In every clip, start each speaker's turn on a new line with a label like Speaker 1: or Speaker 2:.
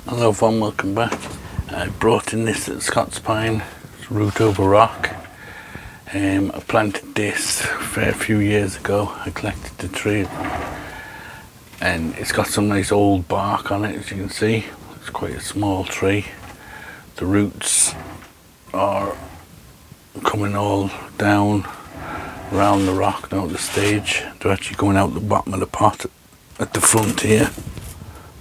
Speaker 1: Hello everyone, welcome back. I brought in this Scots pine, root over rock. I planted this a fair few years ago. I collected the tree and it's got some nice old bark on it, as you can see. It's quite a small tree. The roots are coming all down around the rock now at the stage. They're actually going out the bottom of the pot at the front here.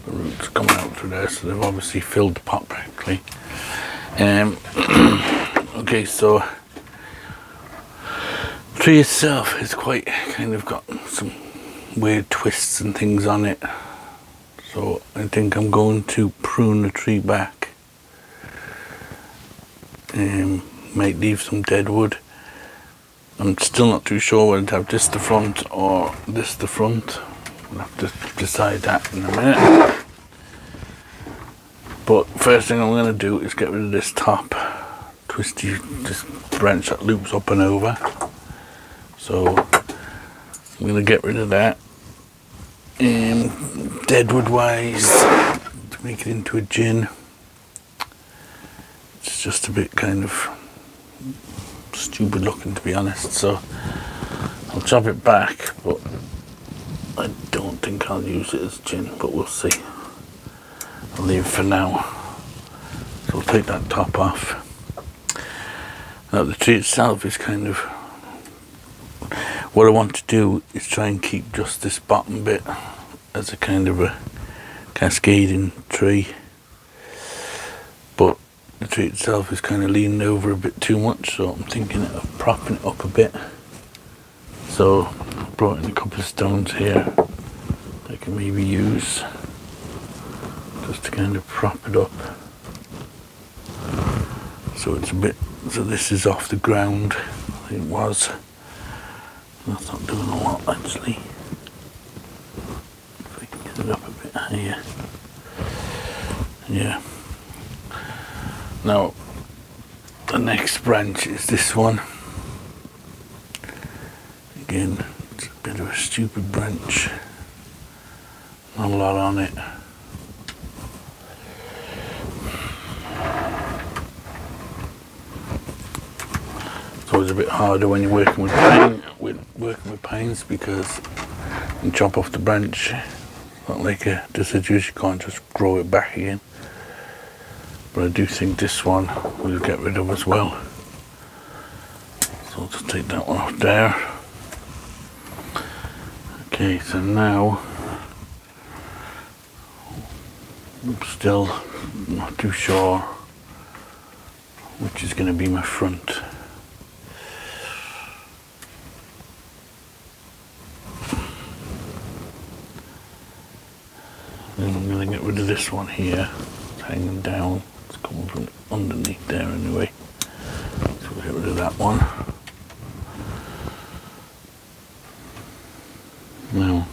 Speaker 1: The roots coming out through there, so they've obviously filled the pot practically. Okay, so the tree itself is quite kind of got some weird twists and things on it. So I think I'm going to prune the tree back. Might leave some dead wood. I'm still not too sure whether to have this the front or this the front. I'll have to decide that in a minute. But first thing I'm going to do is get rid of this top twisty, this branch that loops up and over. So I'm going to get rid of that. Deadwood wise, to make it into a gin, it's just a bit kind of stupid looking, to be honest, so I'll chop it back, but I don't think I'll use it as gin, but we'll see. I'll leave it for now. So I'll take that top off. Now the tree itself is kind of, what I want to do is try and keep just this bottom bit as a kind of a cascading tree, but the tree itself is kind of leaning over a bit too much, so I'm thinking of propping it up a bit. So I brought in a couple of stones here that I can maybe use just to kind of prop it up. So it's a bit, so this is off the ground. It was. That's not doing a lot actually. If I can get it up a bit higher. Yeah. Now, the next branch is this one. Again, it's a bit of a stupid branch. Not a lot on it. It's always a bit harder when you're working with pines because you can chop off the branch. Not like a deciduous, you can't just grow it back again. But I do think this one we'll get rid of as well. So I'll just take that one off there. Okay, so now I'm still not too sure which is going to be my front. Then I'm going to get rid of this one here. It's hanging down. It's coming from underneath there anyway. So we'll get rid of that one. Now,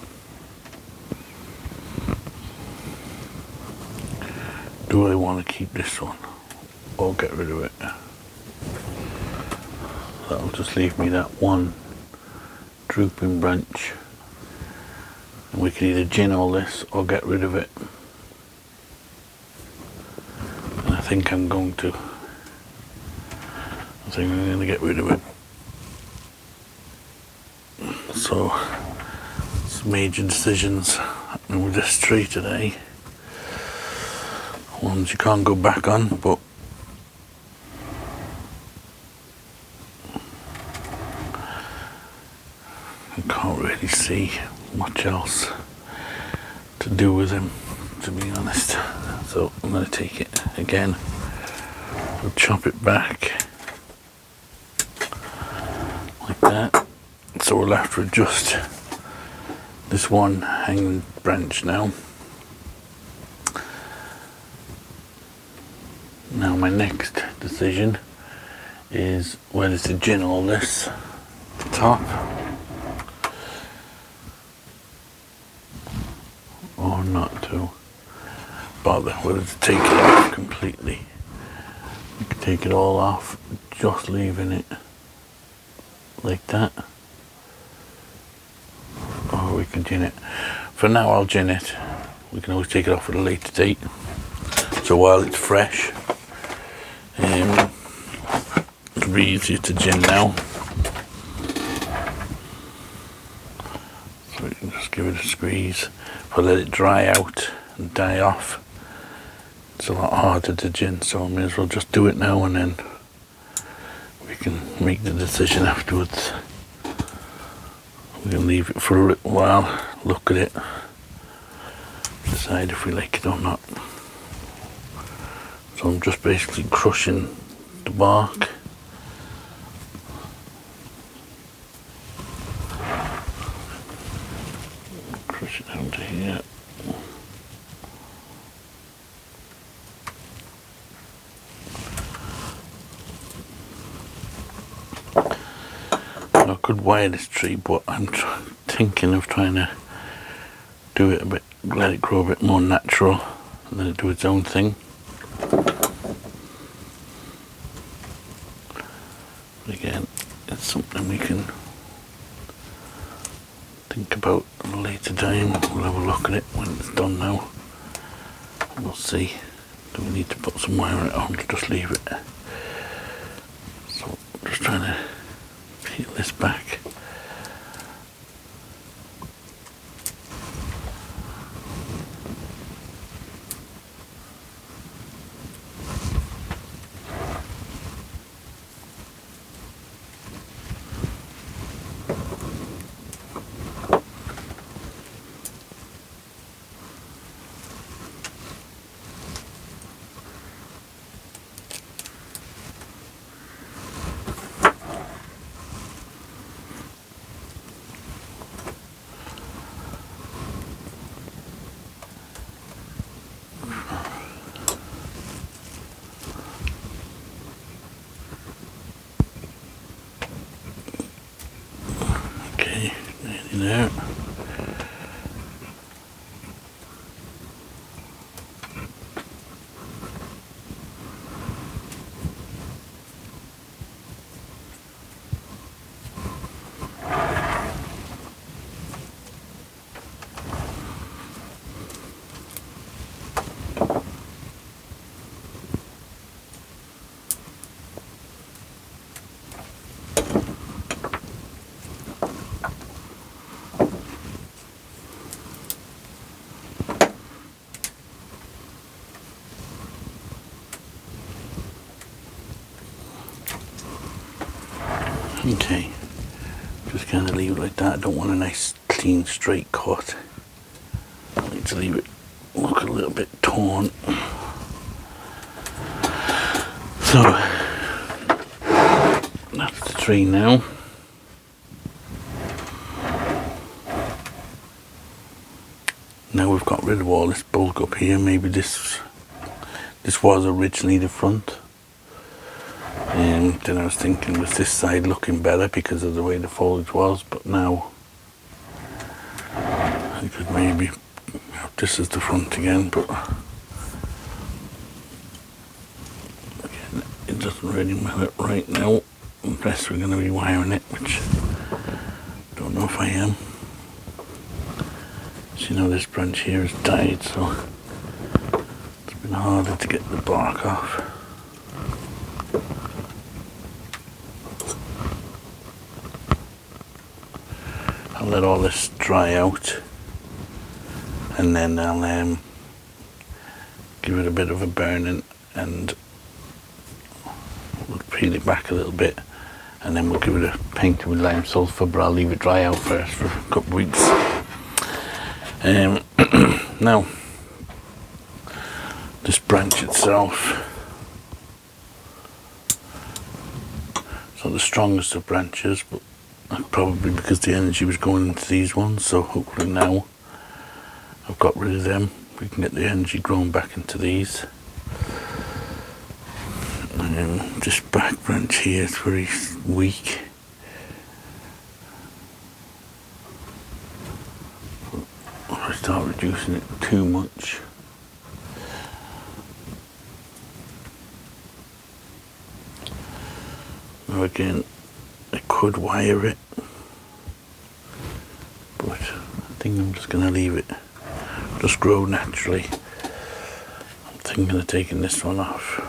Speaker 1: do I want to keep this one or get rid of it? That'll just leave me that one drooping branch. And we can either gin all this or get rid of it. And I think I'm going to. I think I'm going to get rid of it. So, it's major decisions happening with this tree today. Ones you can't go back on, but I can't really see much else to do with him, to be honest. So I'm going to take it again. We'll chop it back like that. So we're left with just this one hanging branch now. Now my next decision is whether to gin all this top or not to bother, whether to take it off completely. You can take it all off, just leaving it like that, we can gin it. For now I'll gin it. We can always take it off at a later date. So while it's fresh, it'll be easier to gin now. So we can just give it a squeeze. If I let it dry out and die off, it's a lot harder to gin, so I may as well just do it now and then we can make the decision afterwards. We can leave it for a little while, look at it, decide if we like it or not. So I'm just basically crushing the bark. Crush it down to here. I could wire this tree, but I'm thinking of trying to do it a bit, let it grow a bit more natural and let it do its own thing. But again, it's something we can think about at a later time. We'll have a look at it when it's done now. We'll see. Do we need to put some wire on it or just leave it? So I'm just trying to peel this back. Okay, nearly there. Okay, just kind of leave it like that. I don't want a nice clean straight cut. I like to leave it look a little bit torn. So that's the tree now. Now we've got rid of all this bulk up here. Maybe this was originally the front. And then I was thinking, was this side looking better because of the way the foliage was? But now I could maybe, this is the front again, but again, it doesn't really matter right now, unless we're going to be wiring it, which I don't know if I am. So, you know, this branch here has died, so it's been harder to get the bark off. I'll let all this dry out and then I'll give it a bit of a burning and we'll peel it back a little bit and then we'll give it a paint with lime sulphur, but I'll leave it dry out first for a couple of weeks. Now, this branch itself, it's not the strongest of branches, but probably because the energy was going into these ones, so hopefully now I've got rid of them, we can get the energy growing back into these. And this back branch here is very weak. If I start reducing it too much, now again, I could wire it, but I think I'm just going to leave it just grow naturally. I'm thinking of taking this one off.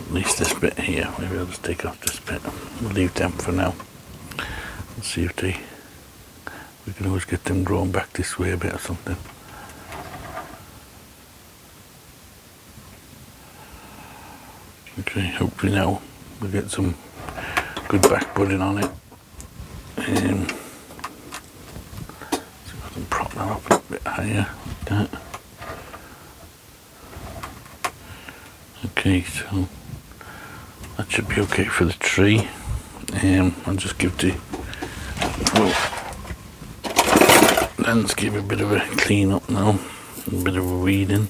Speaker 1: At least this bit here. Maybe I'll just take off this bit. We'll leave them for now. And see if we can always get them growing back this way a bit or something. Okay, hopefully now we'll get some good back budding on it. So I can prop that up a bit higher like that. Okay, so that should be okay for the tree. I'll just give the landscape a bit of a clean up now, a bit of a weeding.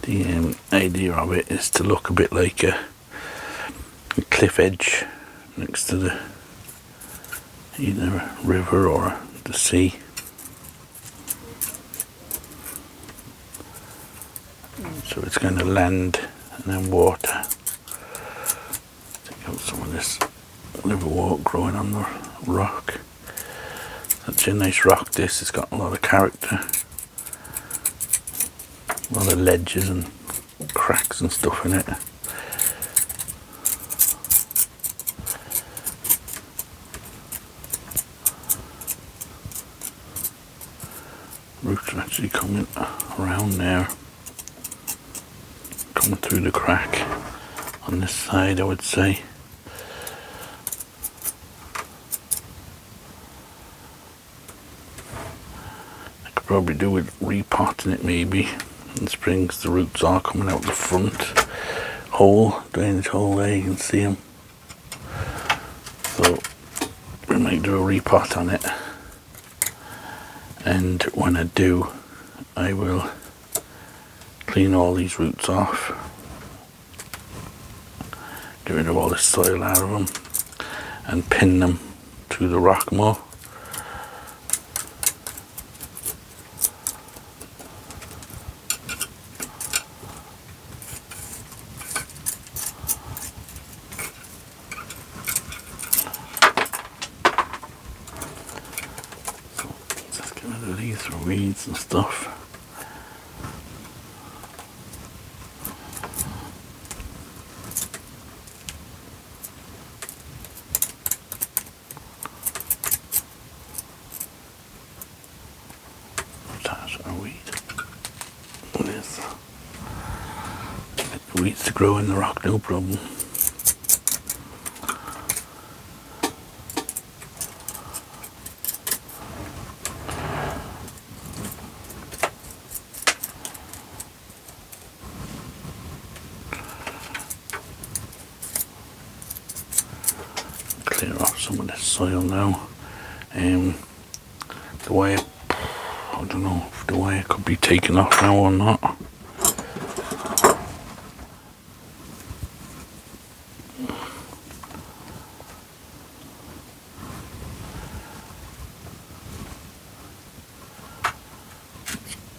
Speaker 1: The idea of it is to look a bit like a cliff edge next to the either a river or the sea. So it's going to land and then water. Take out some of this liverwort growing on the rock. Such a nice rock this, it's got a lot of character. A lot of ledges and cracks and stuff in it. Roots are actually coming around there, coming through the crack on this side, I would say. I could probably do with repotting it maybe. In springs, the roots are coming out the front hole, drainage hole there, you can see them. So we might do a repot on it. And when I do, I will clean all these roots off, get rid of all the soil out of them, and pin them to the rock more. These are weeds and stuff. That's a weed. There's weeds to grow in the rock, no problem. Clear off some of this soil now. The wire, I don't know if the wire could be taken off now or not.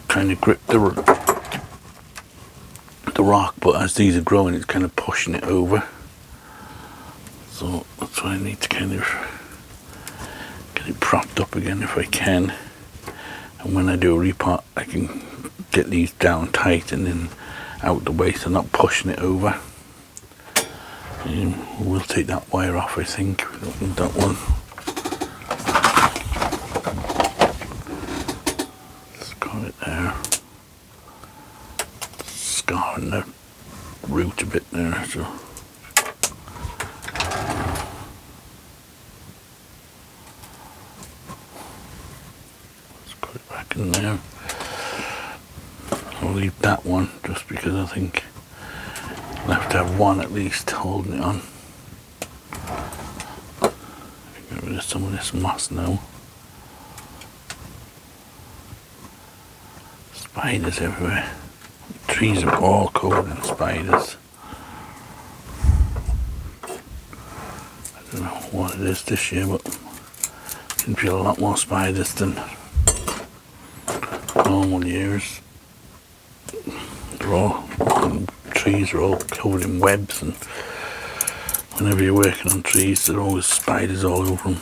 Speaker 1: Kind of grip the rock, but as these are growing, it's kind of pushing it over. So that's why I need to kind of get it propped up again if I can. And when I do a repot, I can get these down tight and then out the way, so not pushing it over. And we'll take that wire off, I think. We don't need that one. Just got it there. Scarring the root a bit there, so. In there. I'll leave that one just because I think I'll have to have one at least holding it on. Get rid of some of this moss now. Spiders everywhere. The trees are all covered in spiders. I don't know what it is this year, but I can feel a lot more spiders than normal years. They're all trees are all covered in webs, and whenever you're working on trees there are always spiders all over them.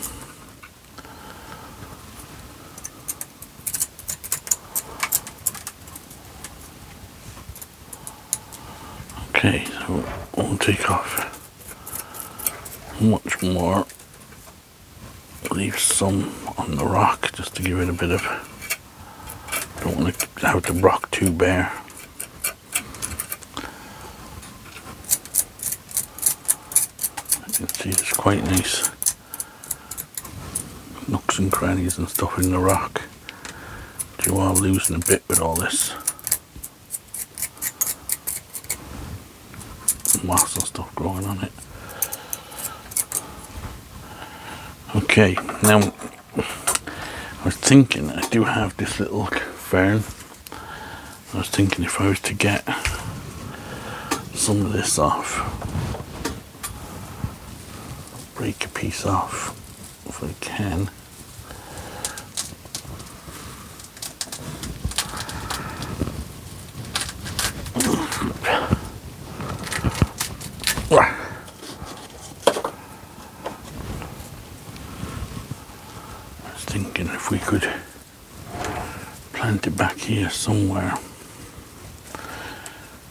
Speaker 1: Okay, so we'll take off much more, leave some on the rock just to give it a bit of, don't want to have the rock too bare. You can see there's quite nice nooks and crannies and stuff in the rock, but you are losing a bit with all this moss and stuff growing on it. Okay, now I was thinking, I do have this little fern. I was thinking if I was to get some of this off, break a piece off if I can. Thinking if we could plant it back here somewhere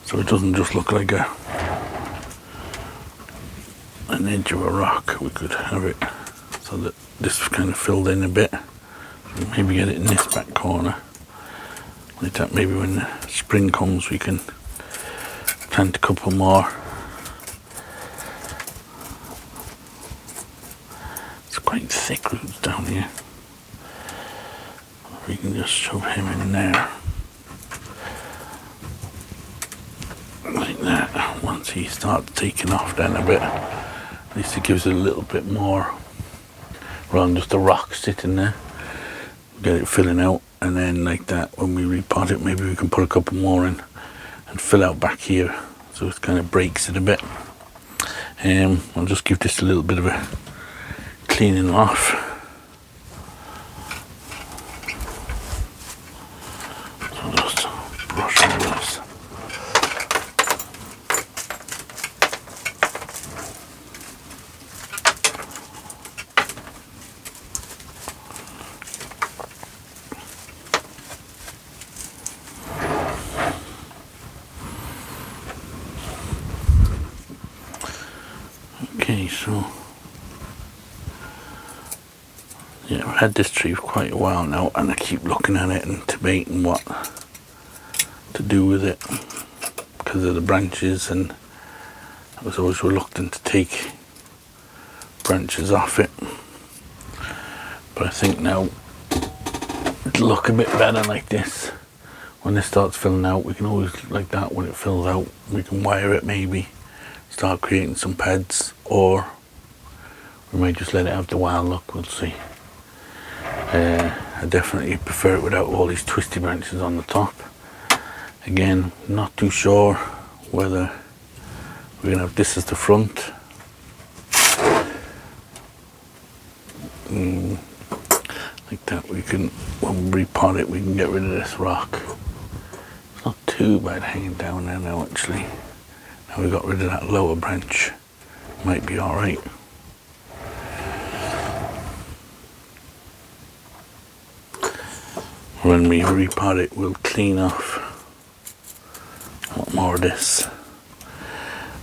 Speaker 1: so it doesn't just look like an edge of a rock, we could have it so that this is kind of filled in a bit. Maybe get it in this back corner like that. Maybe when the spring comes we can plant a couple more. It's quite thick roots down here. We can just shove him in there like that. Once he starts taking off then a bit, at least it gives it a little bit more rather than just a rock sitting there. Get it filling out, and then like that when we repot it maybe we can put a couple more in and fill out back here so it kind of breaks it a bit. I'll just give this a little bit of a cleaning off. Okay, so yeah, I've had this tree for quite a while now and I keep looking at it and debating what to do with it because of the branches, and I was always reluctant to take branches off it, but I think now it'll look a bit better like this. When this starts filling out we can always, like that, when it fills out we can wire it, maybe start creating some pads, or we may just let it have the wild look, we'll see. I definitely prefer it without all these twisty branches on the top. Again, not too sure whether we're going to have this as the front. Like that, we can, when we repot it we can get rid of this rock. It's not too bad hanging down there now actually. Now we got rid of that lower branch, might be alright. When we repot it we'll clean off a lot more of this,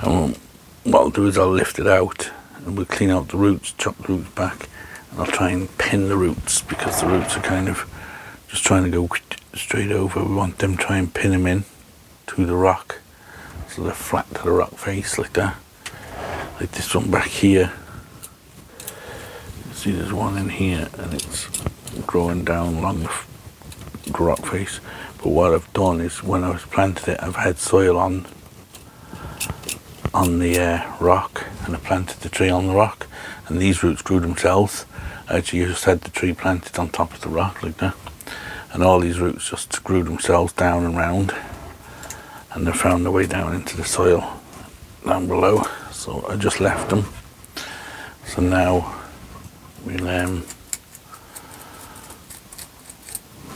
Speaker 1: and what I'll do is I'll lift it out and we'll clean out the roots, chop the roots back, and I'll try and pin the roots because the roots are kind of just trying to go straight over. We want them to try and pin them in to the rock so they're flat to the rock face like that. Like this one back here, you see there's one in here and it's growing down along the rock face, but what I've done is when I was planted it I've had soil on the rock, and I planted the tree on the rock and these roots grew themselves. I actually just had the tree planted on top of the rock like that, and all these roots just grew themselves down and round, and they found their way down into the soil down below, so I just left them. So now we'll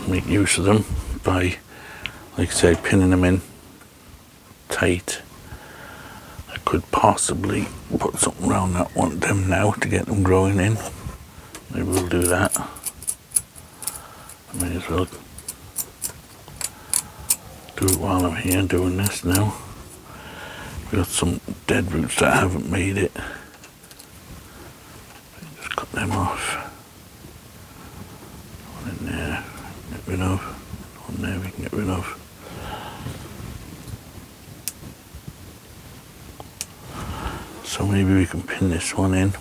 Speaker 1: make use of them by, like I say, pinning them in tight I could possibly put something around that one of them now to get them growing in. Maybe we'll do that. I may as well do it while I'm here doing this now. We've got some dead roots that haven't made it. Just cut them off. One in there, get rid of. One there we can get rid of. So maybe we can pin this one in.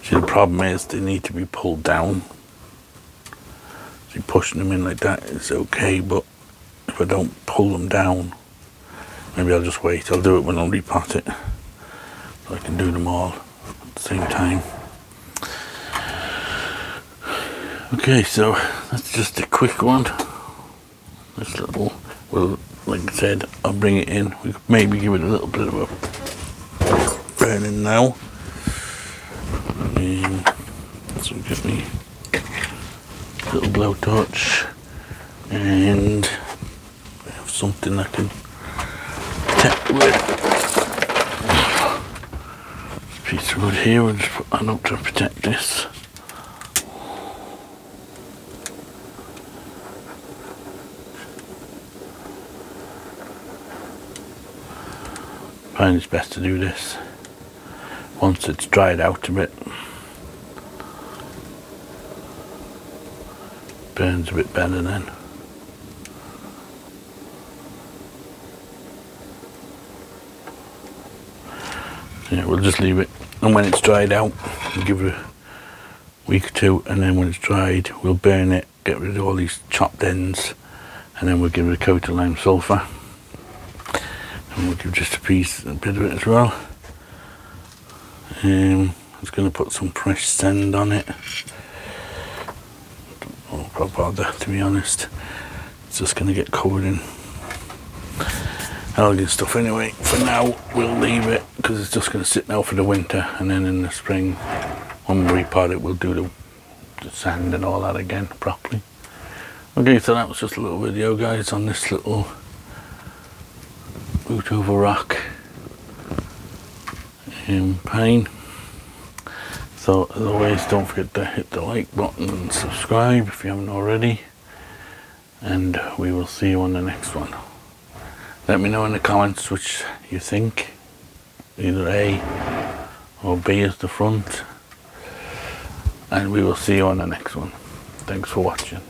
Speaker 1: See, the problem is they need to be pulled down. See, pushing them in like that is okay, but if I don't pull them down, maybe I'll just wait. I'll do it when I repot it, so I can do them all at the same time. Okay, so that's just a quick one. This little, well, like I said, I'll bring it in. We could maybe give it a little bit of a burning now. So get me a little blowtorch, and I have something I can protect with. This piece of wood here, we'll just put that up to protect this. I find it's best to do this once it's dried out a bit. Burns a bit better then. Yeah, we'll just leave it, and when it's dried out, we'll give it a week or two, and then when it's dried, we'll burn it, get rid of all these chopped ends, and then we'll give it a coat of lime sulphur, and we'll give just a bit of it as well. I was going to put some fresh sand on it. Don't bother, to be honest. It's just going to get covered in algae and stuff anyway. For now, we'll leave it because it's just going to sit now for the winter, and then in the spring, when we repot it, we'll do the sand and all that again properly. Okay, so that was just a little video, guys, on this little root over rock pine. So as always, don't forget to hit the like button and subscribe if you haven't already, and we will see you on the next one. Let me know in the comments which you think, either A or B is the front, and we will see you on the next one. Thanks for watching.